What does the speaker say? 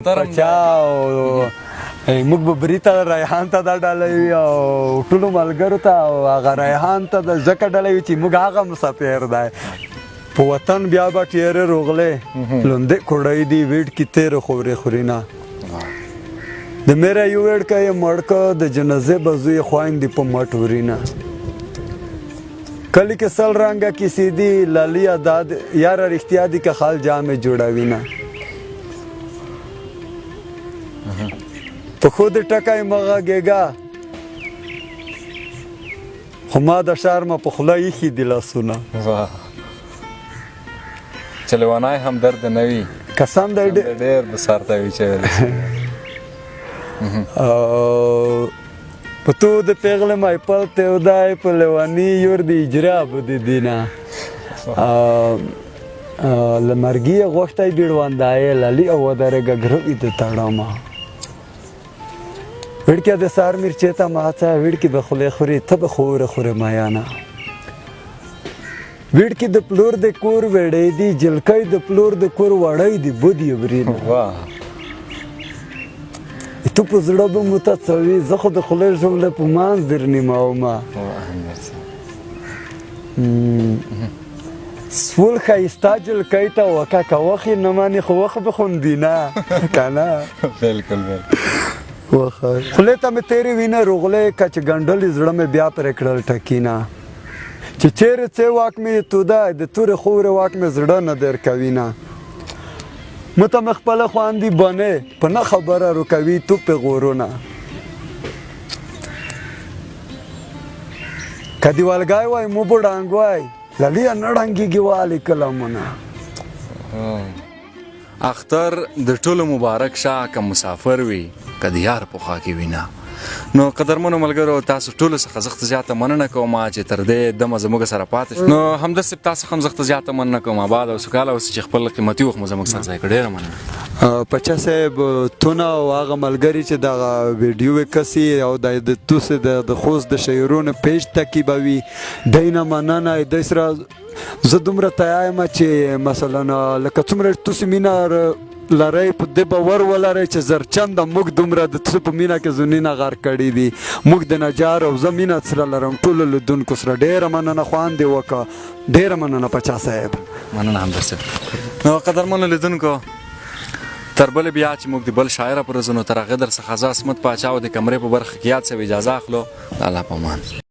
بچاو موږ به بري ته ریحان ته دا ډالوي او ټولو ملګرو ته او هغه ریحان ته د ځکه ډالوي چې موږ هغه مسافر دی په وطن بیا به ټیرې روغلې لوندې کوړی دي ویډ کې تېره خورې خورینه د میرا یو ویډ که یې مړ که د جنازې به زوی خویندې په مټ ورینه کلی کې سل رنګه کیسې دي لالیا داد یاره رښتیا دي که خال جامې جوړوي نه په خود ټکی مه غږېږه خو ما د شرمه په خوله ایښي دي لاسونه چې لیونی هم درد نه وي قسم دی ډېر د سر ته وي چې په تو د پیغله مایپل تودای په لیونی یور د اجرا بده دینه لمرګي غوښتای بیړوندای لالی او درګه ګروي د تړما وړکه د سار مرچې ته ماته وړکه به خله خوري ته به خوره مایانا وړکه د پلور د کور وړې دی جلکای د پلور د کور وړې دی بودی برین واه تو په زړه به متڅوي زه خو د خله جمله په مان درنی ما سول خایستا جلکای ته وکا کا وخی نمانی خو وخ بخوندینا کنه بالکل وخه خله ته مې تیری وینه روغله کچ ګندل زړه مې بیا پر کړل ټکینا چې چیرې څه واک مې تو دا د تور خور واک مې زړه نه در کوینا مته مخبل خواندي بنه په نه خبره رکوي تو په غورونه کدی والګای وای مو بډانګ وای للی نړنګي گیوالي کلمونه اختر د ټولو مبارک شه که مسافر وي که د یار په خوا کې وي نه نو قدرمنو ملګرو تاسو ټولو څخه زخت زیاته مننه کوم چې تر دې دمه زموږ سره پاتې شو نو همداسې تاسو هم زخت زیاته مننه کوم آباد او سوکاله اوسئ چې خپل قیمتي وخت مو زموږ سره ځای کړی ډېره مننه پچا صاحب تونه او هغه ملګري چې دغه ویډیو کسي او د توسه د خوست د شعرونو پیج تکي به وي دینه مننه د سره زه دومره تیایم چې مثلا لکه څومره توسه مینا لری په د باور ولري چې زرچند موږ دومره د څه په مینا کې زونینا غار کړی دي موږ د نجار او زمينه سره لرم ټول لدونکو سره ډېر مننه خوان دی وکا ډېر مننه پچا صاحب مننه هم درسه نو قدرمنو لیدونکو تر بل بیا چې موږ د بل شاعر پر زنو تر هغه در څخه اسمت پاچا او د کمرې په برخه کې یاد سوي اجازه اخلو الله پامان